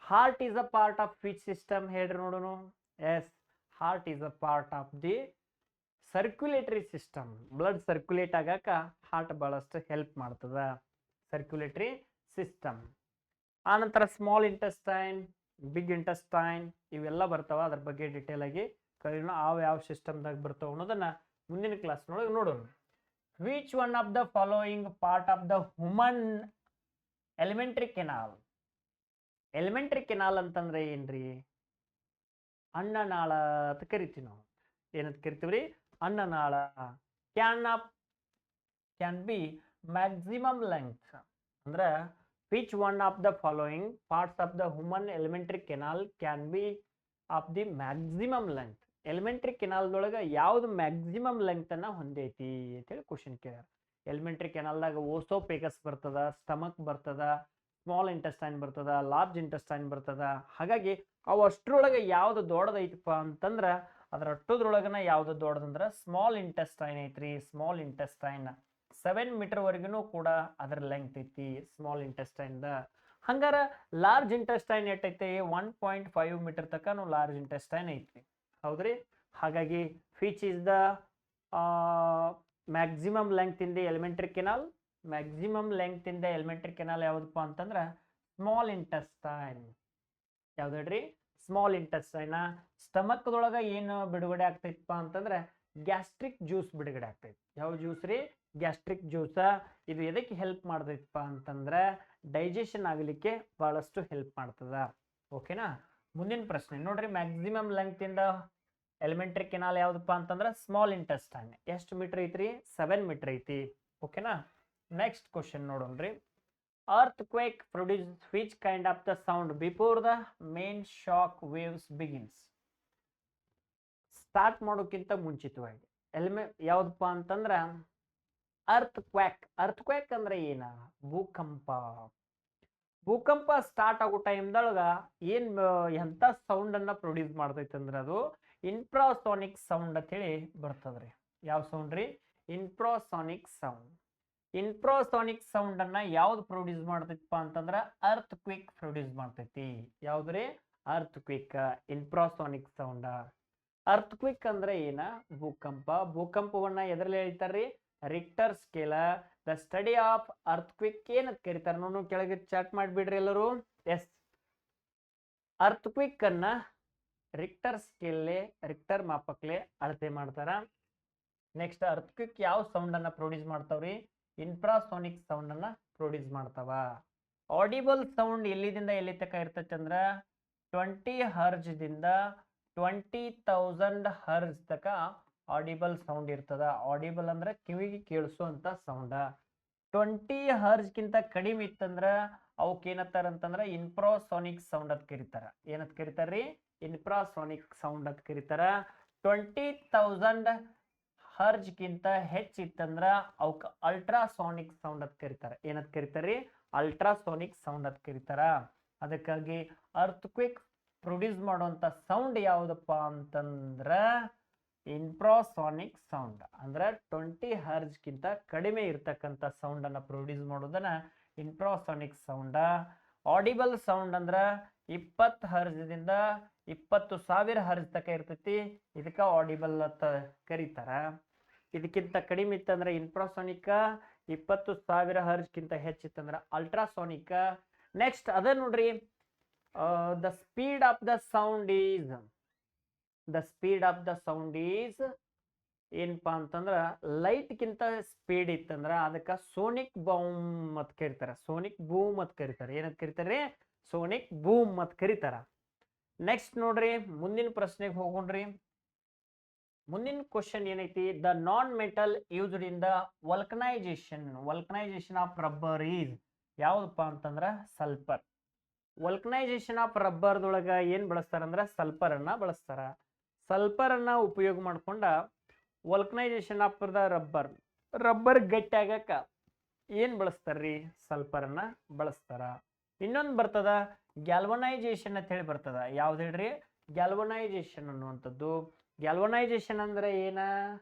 Heart is a part of which system ಹೇಳ್ರಿ ನೋಡೋಣ. Yes, heart is a part of the circulatory system. Blood circulate ಆಗಾಕ ಹಾರ್ಟ್ ಬಹಳಷ್ಟು ಹೆಲ್ಪ್ ಮಾಡ್ತದ, ಸರ್ಕ್ಯುಲೇಟರಿ ಸಿಸ್ಟಮ್. ಆನಂತರ small intestine, big intestine ಇವೆಲ್ಲ ಬರ್ತಾವ. ಅದ್ರ ಬಗ್ಗೆ ಡಿಟೇಲ್ ಆಗಿ ಕಲಿಯೋಣ. ಯಾವ ಸಿಸ್ಟಮ್ದಾಗ ಬರ್ತಾವ ಅನ್ನೋದನ್ನ ಮುಂದಿನ ಕ್ಲಾಸ್ನೊಳಗೆ ನೋಡೋಣ. Which one of the following part of the human elementary canal? Elementary canal ಅಂತಂದ್ರೆ ಏನ್ರಿ? ಅನ್ನನಾಳ ಅಂತ ಕರಿತೀವಿ ನಾವು. ಏನಂತ ಕರಿತೀವ್ರಿ? ಅನ್ನನಾಳ. ಕ್ಯಾನ್ ಬಿ ಮ್ಯಾಕ್ಸಿಮಮ್ ಲೆಂತ್ ಅಂದ್ರೆ which one of the following parts of the human elementary canal can be of the maximum length? Elementary ಕೆನಾಲ್ದೊಳಗ ಯಾವ್ದು maximum length ಅನ್ನ ಹೊಂದೈತಿ ಅಂತೇಳಿ ಕ್ವಶನ್ ಕೇಳ್ಯಾರ. ಎಲಿಮೆಂಟ್ರಿ ಕೆನಾಲ್ದಾಗ ಓಸೋಪೇಗಸ್ ಬರ್ತದ, ಸ್ಟಮಕ್ ಬರ್ತದ, ಸ್ಮಾಲ್ ಇಂಟೆಸ್ಟೈನ್ ಬರ್ತದ, ಲಾರ್ಜ್ ಇಂಟೆಸ್ಟೈನ್ ಬರ್ತದ. ಹಾಗಾಗಿ ಅವು ಅಷ್ಟ್ರೊಳಗೆ ಯಾವ್ದು ದೊಡ್ಡದೈತಪ್ಪ ಅಂತಂದ್ರ ಅದ್ರ ಅಟ್ಟೋದ್ರೊಳಗನ ಯಾವ್ದು ದೊಡ್ಡದಂದ್ರ ಸ್ಮಾಲ್ ಇಂಟೆಸ್ಟೈನ್ ಐತ್ರಿ. ಸ್ಮಾಲ್ ಇಂಟೆಸ್ಟೈನ್ 7 ಮೀಟರ್ ವರೆಗೂ ಕೂಡ ಅದರ ಲೆಂತ್ ಐತಿ ಸ್ಮಾಲ್ ಇಂಟೆಸ್ಟೈನ್ ದ. ಹಂಗಾರ ಲಾರ್ಜ್ ಇಂಟೆಸ್ಟೈನ್ ಎಟ್ಟೈತಿ? 1.5 ಮೀಟರ್ ತನಕ ಲಾರ್ಜ್ ಇಂಟೆಸ್ಟೈನ್ ಐತಿ, ಹೌದ್ರಿ? ಹಾಗಾಗಿ which is the maximum length in the elementary canal? Maximum length in the elementary canal ಯಾವ್ದಪ್ಪ ಅಂತಂದ್ರ ಸ್ಮಾಲ್ ಇಂಟೆಸ್ಟೈನ್. ಯಾವ್ದು ಹೇಳ್ರಿ? Small intestine. ಸ್ಟಮಕ್ದೊಳಗ ಏನು ಬಿಡುಗಡೆ ಆಗ್ತೈತಪ್ಪ ಅಂತಂದ್ರೆ ಗ್ಯಾಸ್ಟ್ರಿಕ್ ಜ್ಯೂಸ್ ಬಿಡುಗಡೆ ಆಗ್ತೈತಿ. ಯಾವ ಜ್ಯೂಸ್ ರೀ? Gastric juice. ಇದು ಎದಕ್ಕೆ ಹೆಲ್ಪ್ ಮಾಡ್ತೈತಪ್ಪ ಅಂತಂದ್ರೆ ಡೈಜೆಷನ್ ಆಗಲಿಕ್ಕೆ ಬಹಳಷ್ಟು ಹೆಲ್ಪ್ ಮಾಡ್ತದ. ಓಕೆನಾ? ಮುಂದಿನ ಪ್ರಶ್ನೆ ನೋಡ್ರಿ. ಮ್ಯಾಕ್ಸಿಮಮ್ ಲೆಂತ್ ಇಂದ ಎಲಿಮೆಂಟರಿ ಕೆನಾಲ್ ಯಾವ್ದಪ್ಪ ಅಂತಂದ್ರೆ ಸ್ಮಾಲ್ ಇಂಟೆಸ್ಟೈನ್. ಎಷ್ಟು ಮೀಟರ್ ಐತ್ರಿ? 7 ಮೀಟರ್ ಐತಿ. ಓಕೆನಾ? ನೆಕ್ಸ್ಟ್ ಕ್ವಶನ್ ನೋಡೋಣ್ರಿ. earthquake produces which kind of the sound before the main shock waves begins? Start ಮಾಡೋಕ್ಕಿಂತ ಮುಂಚಿತವಾಗಿ ಯಾವ್ದಪ್ಪ ಅಂತಂದ್ರ ಅರ್ಥಕ್ವೇಕ್ ಅಂದ್ರೆ ಏನ? ಭೂಕಂಪ. ಭೂಕಂಪ ಸ್ಟಾರ್ಟ್ ಆಗೋ ಟೈಮ್ದೊಳಗ ಎಂತ ಸೌಂಡ್ ಅನ್ನ ಪ್ರೊಡ್ಯೂಸ್ ಮಾಡ್ತೈತೆ ಅಂದ್ರೆ ಅದು ಇನ್ಫ್ರಾಸಾನಿಕ್ ಸೌಂಡ್ ಅಂತ ಹೇಳಿ ಬರ್ತದ್ರಿ. ಯಾವ ಸೌಂಡ್ ರೀ? ಇನ್ಫ್ರಾಸಾನಿಕ್ ಸೌಂಡ್. ಇನ್ಫ್ರಾಸಾನಿಕ್ ಸೌಂಡ್ ಅನ್ನ ಯಾವ್ದು ಪ್ರೊಡ್ಯೂಸ್ ಮಾಡ್ತೈತಪ್ಪ ಅಂತಂದ್ರ ಅರ್ಥಕ್ವೇಕ್ ಪ್ರೊಡ್ಯೂಸ್ ಮಾಡ್ತೈತಿ. ಯಾವ್ದ್ರಿ? ಅರ್ಥಕ್ವೇಕ್. Infrasonic sound. ಅರ್ಥಕ್ವೇಕ್ ಅಂದ್ರೆ ಏನ? ಭೂಕಂಪ. ಭೂಕಂಪವನ್ನ ಎದ್ರಲ್ಲಿ ಹೇಳ್ತಾರ್ರಿ? Richter scale. The study of earthquake ಏನಂತ ಕರೀತಾರೆ ನೋಡು. ಕೆಳಗೆ ಚಾಟ್ ಮಾಡಿಬಿಡ್ರಿ ಎಲ್ಲರೂ. ಎಸ್, ಅರ್ಥಕ್ವೇಕ್ ಅನ್ನ ರಿಕ್ಟರ್ ಸ್ಕೇಲ್, ರಿಕ್ಟರ್ ಮಾಪಕ್ಲೆ ಅಳತೆ ಮಾಡ್ತಾರ. ನೆಕ್ಸ್ಟ್ ಅರ್ಥಕ್ವೇಕ್ ಯಾವ ಸೌಂಡ್ ಅನ್ನ ಪ್ರೊಡ್ಯೂಸ್ ಮಾಡ್ತಾವ್ರಿ? ಇನ್ಫ್ರಾಸೋನಿಕ್ ಸೌಂಡ್ ಅನ್ನ ಪ್ರೊಡ್ಯೂಸ್ ಮಾಡ್ತಾವ. ಆಡಿಬಲ್ ಸೌಂಡ್ ಎಲ್ಲಿದಿಂದ ಎಲ್ಲಿ ತನಕ ಇರ್ತೈತೆ ಅಂದ್ರ 20 ಹರ್ಜ್ ದಿಂದ 20,000 ಹರ್ಜ್ ತಕ ಆಡಿಬಲ್ ಸೌಂಡ್ ಇರ್ತದ. ಆಡಿಬಲ್ ಅಂದ್ರೆ ಕಿವಿಗೆ ಕೇಳಿಸುವಂತ ಸೌಂಡ್. 20 ಹರ್ಜ್ ಗಿಂತ ಕಡಿಮೆ ಇತ್ತಂದ್ರ ಅವಕ್ ಏನತ್ತಾರ ಅಂತಂದ್ರ ಇನ್ಫ್ರಾಸೋನಿಕ್ ಸೌಂಡ್ ಅಂತ ಕರೀತಾರ. ಏನಂತ ಕರೀತಾರ್ರಿ? ಇನ್ಫ್ರಾಸೋನಿಕ್ ಸೌಂಡ್ ಅಂತ ಕರೀತಾರ. 20,000 ಹರ್ಜ್ ಗಿಂತ ಹೆಚ್ಚಿತ್ತಂದ್ರ ಅವಕ್ ಅಲ್ಟ್ರಾಸೋನಿಕ್ ಸೌಂಡ್ ಅಂತ ಕರೀತಾರ. ಏನಂತ ಕರೀತಾರ್ರಿ? ಅಲ್ಟ್ರಾಸೋನಿಕ್ ಸೌಂಡ್ ಅಂತ ಕರೀತಾರ. ಅದಕ್ಕಾಗಿ ಅರ್ಥಕ್ವೇಕ್ ಪ್ರೊಡ್ಯೂಸ್ ಮಾಡುವಂತ ಸೌಂಡ್ ಯಾವ್ದಪ್ಪ ಅಂತಂದ್ರ ಇನ್ಫ್ರಾಸಾನಿಕ್ ಸೌಂಡ್. ಅಂದ್ರೆ 20 ಹರ್ಜ್ ಗಿಂತ ಕಡಿಮೆ ಇರ್ತಕ್ಕಂಥ ಸೌಂಡ್ ಅನ್ನ ಪ್ರೊಡ್ಯೂಸ್ ಮಾಡೋದನ್ನ ಇನ್ಫ್ರಾಸಾನಿಕ್ ಸೌಂಡ್. ಆಡಿಬಲ್ ಸೌಂಡ್ ಅಂದ್ರ 20 ಹರ್ಜ್ ದಿಂದ 20,000 ಹರ್ಜ್ ತಕ ಇರ್ತೈತಿ. ಇದಕ್ಕ ಆಡಿಬಲ್ ಅಂತ ಕರೀತಾರ. ಇದಕ್ಕಿಂತ ಕಡಿಮೆ ಇತ್ತಂದ್ರೆ ಇನ್ಫ್ರಾಸೋನಿಕ್, 20,000 ಹರ್ಜ್ಗಿಂತ ಹೆಚ್ಚಿತ್ತಂದ್ರೆ ಅಲ್ಟ್ರಾಸೋನಿಕ್. ನೆಕ್ಸ್ಟ್ ಅದ ನೋಡ್ರಿ, the speed of the sound is ಏನಪ್ಪಾ ಅಂತಂದ್ರ ಲೈಟ್ಗಿಂತ ಸ್ಪೀಡ್ ಇತ್ತಂದ್ರ ಅದಕ್ಕೆ ಸೋನಿಕ್ ಬೂಮ್ ಅಂತ ಕರೀತಾರ. ಸೋನಿಕ್ ಬೂಮ್ ಅಂತ ಕರೀತಾರೆ. ಏನಂತ ಕರೀತಾರೆ? ಸೋನಿಕ್ ಬೂಮ್ ಅಂತ ಕರೀತಾರ. ನೆಕ್ಸ್ಟ್ ನೋಡ್ರಿ, ಮುಂದಿನ ಪ್ರಶ್ನೆಗೆ ಹೋಗೋಣ್ರಿ. ಮುಂದಿನ ಕ್ವಶನ್ ಏನೈತಿ? The non metal used in the vulcanisation of rubber is ಯಾವ್ದಪ್ಪ ಅಂತಂದ್ರ ಸಲ್ಫರ್. ವಲ್ಕನೈಸೇಷನ್ ಆಫ್ ರಬ್ಬರ್ದೊಳಗ ಏನ್ ಬಳಸ್ತಾರ ಅಂದ್ರ ಸಲ್ಫರ್ ಅನ್ನ ಬಳಸ್ತಾರ. ಸಲ್ಫರ್ ಅನ್ನ ಉಪಯೋಗ ಮಾಡ್ಕೊಂಡ ವಲ್ಕನೈಸೇಷನ್ ಆಫ್ ದ ರಬ್ಬರ್ ಗಟ್ಟಿ ಆಗಕ್ಕ ಏನ್ ಬಳಸ್ತಾರ್ರಿ? ಸಲ್ಫರ್ ಅನ್ನ ಬಳಸ್ತಾರ. ಇನ್ನೊಂದು ಬರ್ತದ ಗ್ಯಾಲ್ವನೈಸೇಷನ್ ಅಂತ ಹೇಳಿ ಬರ್ತದ. ಯಾವ್ದು ಹೇಳ್ರಿ? ಗ್ಯಾಲ್ವನೈಸೇಷನ್ ಅನ್ನುವಂಥದ್ದು. ಗ್ಯಾಲ್ವನೈಸೇಷನ್ ಅಂದ್ರೆ ಏನ?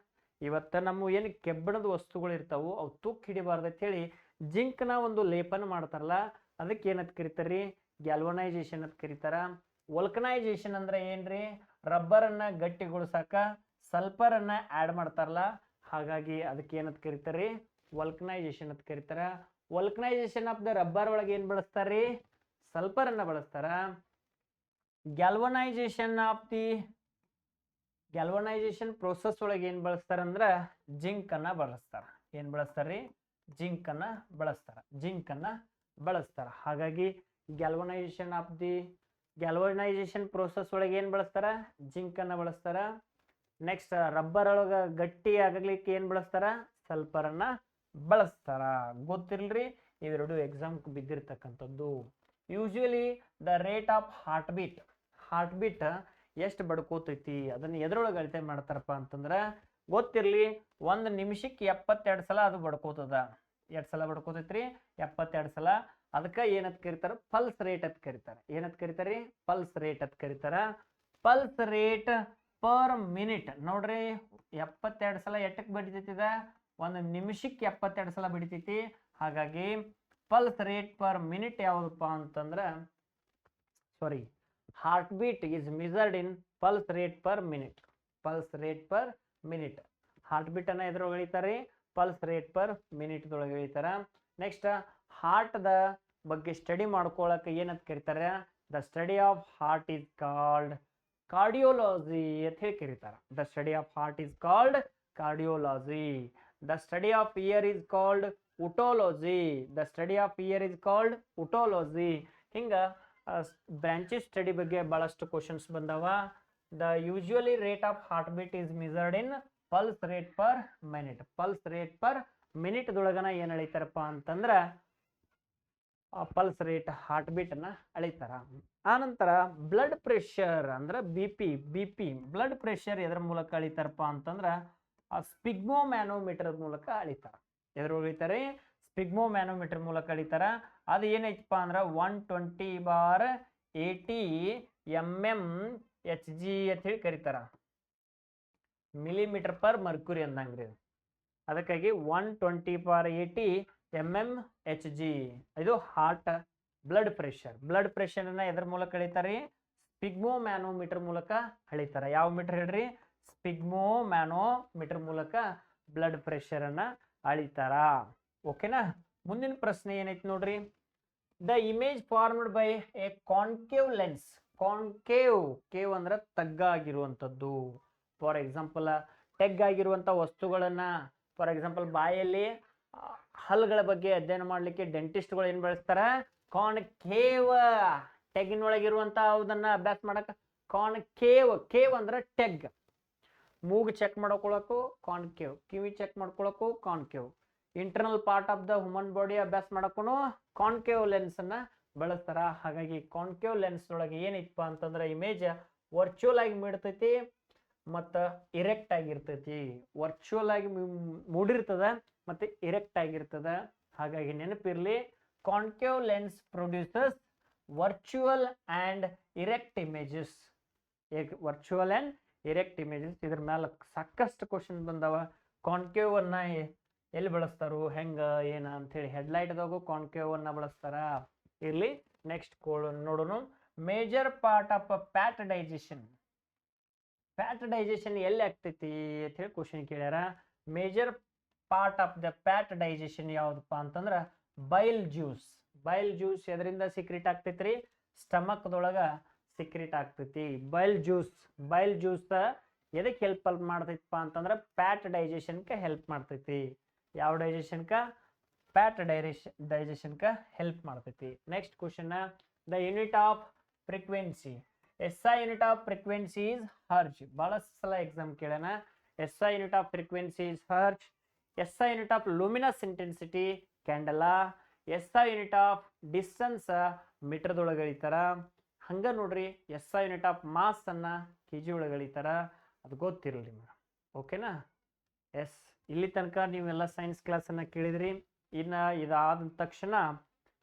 ಇವತ್ತ ನಮ್ಮ ಏನು ಕೆಬ್ಬಣದ ವಸ್ತುಗಳು ಇರ್ತಾವು ಅವು ತುಕ್ಕು ಹಿಡಿಬಾರ್ದು ಅಂತ ಹೇಳಿ ಜಿಂಕ್ನ ಒಂದು ಲೇಪನ ಮಾಡ್ತಾರಲ್ಲ, ಅದಕ್ಕೆ ಏನಂತ ಕರೀತಾರ್ರಿ? ಗ್ಯಾಲ್ವನೈಸೇಷನ್ ಅಂತ ಕರೀತಾರ. ವಲ್ಕನೈಸೇಷನ್ ಅಂದ್ರೆ ಏನ್ರಿ? ರಬ್ಬರ್ ಅನ್ನ ಗಟ್ಟಿಗೊಳಿಸಾಕ ಸಲ್ಫರ್ ಅನ್ನ ಆಡ್ ಮಾಡ್ತಾರಲ್ಲ, ಹಾಗಾಗಿ ಅದಕ್ಕೆ ಏನಂತ ಕರೀತಾರ್ರಿ? ವಲ್ಕನೈಸೇಷನ್ ಅಂತ ಕರೀತಾರ. ವಲ್ಕನೈಸೇಷನ್ ಆಫ್ ದ ರಬ್ಬರ್ ಒಳಗೆ ಏನ್ ಬಳಸ್ತಾರ್ರಿ? ಸಲ್ಫರ್ ಅನ್ನ ಬಳಸ್ತಾರ. ಗ್ಯಾಲ್ವನೈಸೇಷನ್ ಪ್ರೋಸೆಸ್ ಒಳಗೆ ಏನ್ ಬಳಸ್ತಾರ ಅಂದ್ರ ಜಿಂಕ್ ಅನ್ನ ಬಳಸ್ತಾರ. ಏನ್ ಬಳಸ್ತಾರ್ರಿ? ಜಿಂಕ್ ಅನ್ನ ಬಳಸ್ತಾರ. ಹಾಗಾಗಿ ಗ್ಯಾಲ್ವನೈಸೇಷನ್ ಪ್ರೋಸೆಸ್ ಒಳಗೆ ಏನ್ ಬಳಸ್ತಾರ? ಜಿಂಕ್ ಅನ್ನ ಬಳಸ್ತಾರ. ನೆಕ್ಸ್ಟ್ ರಬ್ಬರ್ ಒಳಗ ಗಟ್ಟಿ ಆಗಲಿಕ್ಕೆ ಏನ್ ಬಳಸ್ತಾರ? ಸಲ್ಫರ್ ಅನ್ನ ಬಳಸ್ತಾರ. ಗೊತ್ತಿಲ್ರಿ? ಇವೆರಡು ಎಕ್ಸಾಮ್ ಬಿದ್ದಿರ್ತಕ್ಕಂಥದ್ದು. Usually the rate of heart beat ಎಷ್ಟು ಬಡ್ಕೋತೈತಿ ಅದನ್ನ ಎದ್ರೊಳಗೆ ಅಳತೆ ಮಾಡ್ತಾರಪ್ಪ ಅಂತಂದ್ರ ಗೊತ್ತಿರ್ಲಿ, 1 ನಿಮಿಷಕ್ಕೆ 72 ಸಲ ಅದು ಬಡ್ಕೋತದ. ಎಷ್ಟು ಸಲ ಬಡ್ಕೋತೈತ್ರಿ? 72 ಸಲ. ಅದಕ್ಕೆ ಏನಂತ ಕರೀತಾರ? ಪಲ್ಸ್ ರೇಟ್ ಅಂತ ಕರೀತಾರೆ. ಏನಂತ ಕರೀತಾರಿ? ಪಲ್ಸ್ ರೇಟ್ ಅಂತ ಕರೀತಾರ. ಪಲ್ಸ್ ರೇಟ್ ಪರ್ ಮಿನಿಟ್ ನೋಡ್ರಿ, 72 ಸಲ ಎಟ್ಟಕ್ಕೆ ಬಡಿತೈತಿದ? 1 ನಿಮಿಷಕ್ಕೆ 72 ಸಲ ಬಡಿತೈತಿ. ಹಾಗಾಗಿ ಪಲ್ಸ್ ರೇಟ್ ಪರ್ ಮಿನಿಟ್ ಯಾವ್ದಪ್ಪ ಅಂತಂದ್ರ heart beat is measured in pulse rate per minute. Heart beat ಅನ್ನ ಎದ್ರೊಳಗೆ ಎಳಿತಾರೆ? ಪಲ್ಸ್ ರೇಟ್ ಪರ್ ಮಿನಿಟ್ ದೊಳಗೆ ಎಳಿತಾರ. ನೆಕ್ಸ್ಟ್ ಹಾರ್ಟ್ ದ ಬಗ್ಗೆ ಸ್ಟಡಿ ಮಾಡ್ಕೊಳಕ್ಕೆ ಏನಂತ ಕರೀತಾರೆ? The study of heart is called cardiology ಅಂತ ಹೇಳಿ ಕರೀತಾರ. The study of heart is called cardiology. The study of ear is called otology. ಹಿಂಗ ಬ್ರಾಂಚಸ್ ಸ್ಟಡಿ ಬಗ್ಗೆ ಬಹಳಷ್ಟು ಕ್ವಶನ್ಸ್ ಬಂದಾವ. The usually rate of heart beat is measured in pulse rate per minute ದೊಳಗನ ಏನ್ ಅಳಿತಾರಪ್ಪ ಅಂತಂದ್ರ pulse rate heart beat ಅನ್ನ ಅಳಿತಾರ. ಆನಂತರ blood pressure ಅಂದ್ರೆ BP blood pressure ಎದ್ರ ಮೂಲಕ ಅಳಿತಾರಪ್ಪ ಅಂತಂದ್ರ ಸ್ಪಿಗ್ಮೋಮ್ಯಾನೋಮೀಟರ್ ಮೂಲಕ ಅಳಿತಾರ. ಎದ್ರ ಅಳಿತಾರೆ? ಸ್ಪಿಗ್ಮೋಮ್ಯಾನೋಮೀಟರ್ ಮೂಲಕ ಅಳಿತಾರ. ಅದು ಏನೈತಪ್ಪ ಅಂದ್ರ 120/80 mmHg ಅಂತ ಹೇಳಿ ಕರೀತಾರ. ಮಿಲಿಮೀಟರ್ ಪರ್ ಮರ್ಕ್ಯೂರಿ ಅಂದಂಗ್ರಿ. ಅದಕ್ಕಾಗಿ 120/80 mmHg ಇದು ಹಾರ್ಟ್ ಬ್ಲಡ್ ಪ್ರೆಷರ್ ಅನ್ನ ಎದ್ರ ಮೂಲಕ ಅಳಿತಾರೆ? ಸ್ಪಿಗ್ಮೋಮ್ಯಾನೋಮೀಟರ್ ಮೂಲಕ ಅಳಿತಾರ. ಯಾವ ಮೀಟರ್ ಹೇಳ್ರಿ? ಸ್ಪಿಗ್ಮೋಮ್ಯಾನೋಮೀಟರ್ ಮೂಲಕ ಬ್ಲಡ್ ಪ್ರೆಷರ್ ಅನ್ನ ಅಳಿತಾರ. ಓಕೆನಾ? ಮುಂದಿನ ಪ್ರಶ್ನೆ ಏನೈತಿ ನೋಡ್ರಿ. The image formed by A concave lens. Cave ಅಂದ್ರೆ ತಗ್ಗಾಗಿರುವಂಥದ್ದು. ಫಾರ್ ಎಕ್ಸಾಂಪಲ್ ತೆಗ್ಗಾಗಿರುವಂಥ ವಸ್ತುಗಳನ್ನ, ಫಾರ್ ಎಕ್ಸಾಂಪಲ್ ಬಾಯಲ್ಲಿ ಹಲ್ಗಳ ಬಗ್ಗೆ ಅಧ್ಯಯನ ಮಾಡ್ಲಿಕ್ಕೆ ಡೆಂಟಿಸ್ಟ್ಗಳು ಏನ್ ಬಳಸ್ತಾರ? ಕಾನ್ಕೇವ್. ಟೆಗ್ಗಿನೊಳಗಿರುವಂತ ಅದನ್ನ ಅಭ್ಯಾಸ ಮಾಡಕ ಕೇವ್ ಅಂದ್ರೆ ಟೆಗ್. ಮೂಗು ಚೆಕ್ ಮಾಡ್ಕೊಳಕು ಕಾನ್ಕೇವ್, ಕಿವಿ ಚೆಕ್ ಮಾಡ್ಕೊಳಕು concave, internal part of the human body ಅಭ್ಯಾಸ ಮಾಡಕ್ಕೂ ಕಾನ್ಕೇವ್ ಲೆನ್ಸ್ ಅನ್ನ ಬಳಸ್ತಾರ. ಹಾಗಾಗಿ ಕಾನ್ಕೇವ್ ಲೆನ್ಸ್ ಒಳಗೆ ಏನೈತಪ್ಪ ಅಂತಂದ್ರೆ ಇಮೇಜ್ ವರ್ಚುವಲ್ ಆಗಿ ಮೂಡ್ತೈತಿ ಮತ್ತು ಇರೆಕ್ಟ್ ಆಗಿರ್ತೈತಿ. ವರ್ಚುವಲ್ ಆಗಿ ಮೂಡಿರ್ತದ ಮತ್ತೆ ಇರೆಕ್ಟ್ ಆಗಿರ್ತದ. ಹಾಗಾಗಿ ನೆನಪಿರ್ಲಿ, concave lens produces virtual and erect images. ಇದ್ರ ಮೇಲೆ ಸಾಕಷ್ಟು ಕ್ವಶನ್ ಬಂದವ. ಕಾನ್ಕೇವ್ ಅನ್ನ ಎಲ್ಲಿ ಬಳಸ್ತಾರು, ಹೆಂಗ ಏನ ಅಂತ ಹೇಳಿ ಹೆಡ್ಲೈಟ್ದಾಗೂ ಕಾನ್ಕೇವ್ ಅನ್ನ ಬಳಸ್ತಾರ. ಇರ್ಲಿ, ನೆಕ್ಸ್ಟ್ ನೋಡೋಣ. Major part of fat digestion ಎಲ್ಲಿ ಆಗ್ತೈತಿ ಅಂತ ಹೇಳಿ ಕ್ವಶನ್ ಕೇಳ್ಯಾರ. Major part of the fat digestion ಯಾವ್ದಪ್ಪ ಅಂತಂದ್ರ ಬೈಲ್ ಜ್ಯೂಸ್ ಎದರಿಂದ ಸಿಕ್ರಿಟ್ ಆಗ್ತೈತ್ರಿ ಸ್ಟಮಕ್ದೊಳಗ ಸಿಕ್ರಿಟ್ ಆಗ್ತೈತಿ ಬೈಲ್ ಜ್ಯೂಸ್ ಎದಕ್ಕೆ ಹೆಲ್ಪ್ ಮಾಡ್ತೈತಪ್ಪ ಅಂತಂದ್ರೆ ಫ್ಯಾಟ್ ಡೈಜೆಷನ್ಗೆ ಹೆಲ್ಪ್ ಮಾಡ್ತೈತಿ ಯಾವ ಡೈಜೆಷನ್ಕ ಫ್ಯಾಟ್ ಡೈಜೆಷನ್ಕ ಹೆಲ್ಪ್ ಮಾಡ್ತೈತಿ next question the unit of frequency SI unit of frequency is hertz ಬಹಳ ಸಲ ಎಕ್ಸಾಮ್ ಕೇಳೋಣ SI unit of frequency is hertz SI unit of luminous intensity candela SI unit of distance ಮೀಟರ್ದೊಳಗೆ ಅಳಿತಾರ ಹಂಗ ನೋಡ್ರಿ SI unit of mass ಅನ್ನ KG ಒಳಗೆ ಅಳಿತಾರ ಅದು ಗೊತ್ತಿರಲಿ ಮೇಡಮ್ ಓಕೆನಾ ಎಸ್ ಇಲ್ಲಿ ತನಕ ನೀವೆಲ್ಲ ಸೈನ್ಸ್ ಕ್ಲಾಸನ್ನು ಕೇಳಿದ್ರಿ ಇನ್ನು ಇದಾದ ತಕ್ಷಣ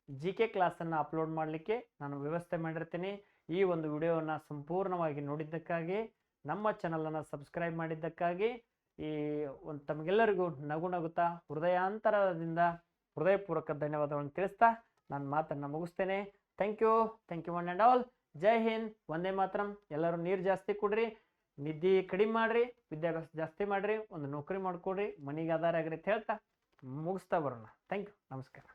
GK ಕ್ಲಾಸನ್ನು ಅಪ್ಲೋಡ್ ಮಾಡಲಿಕ್ಕೆ ನಾನು ವ್ಯವಸ್ಥೆ ಮಾಡಿರ್ತೀನಿ ಈ ಒಂದು ವಿಡಿಯೋವನ್ನು ಸಂಪೂರ್ಣವಾಗಿ ನೋಡಿದ್ದಕ್ಕಾಗಿ ನಮ್ಮ ಚಾನಲನ್ನು ಸಬ್ಸ್ಕ್ರೈಬ್ ಮಾಡಿದ್ದಕ್ಕಾಗಿ ಈ ಒಂದು ತಮಗೆಲ್ಲರಿಗೂ ನಗುತ್ತಾ ಹೃದಯಾಂತರದಿಂದ ಹೃದಯಪೂರ್ವಕ ಧನ್ಯವಾದಗಳನ್ನು ತಿಳಿಸ್ತಾ ನಾನು ಮಾತನ್ನು ಮುಗಿಸ್ತೇನೆ thank you one and all ಜೈ ಹಿಂದ್ ವಂದೇ ಮಾತರಂ ಎಲ್ಲರೂ ನೀರು ಜಾಸ್ತಿ ಕುಡ್ರಿ ನಿದ್ದೆ ಕಡಿಮೆ ಮಾಡ್ರಿ ವಿದ್ಯಾಭ್ಯಾಸ ಜಾಸ್ತಿ ಮಾಡ್ರಿ ಒಂದು ನೌಕರಿ ಮಾಡ್ಕೊಡ್ರಿ ಮನೆಗೆ ಆಧಾರ ಆಗ್ರಿ ಅಂತ ಹೇಳ್ತಾ ಮುಗಿಸ್ತಾ ಬರೋಣ ಥ್ಯಾಂಕ್ ಯು ನಮಸ್ಕಾರ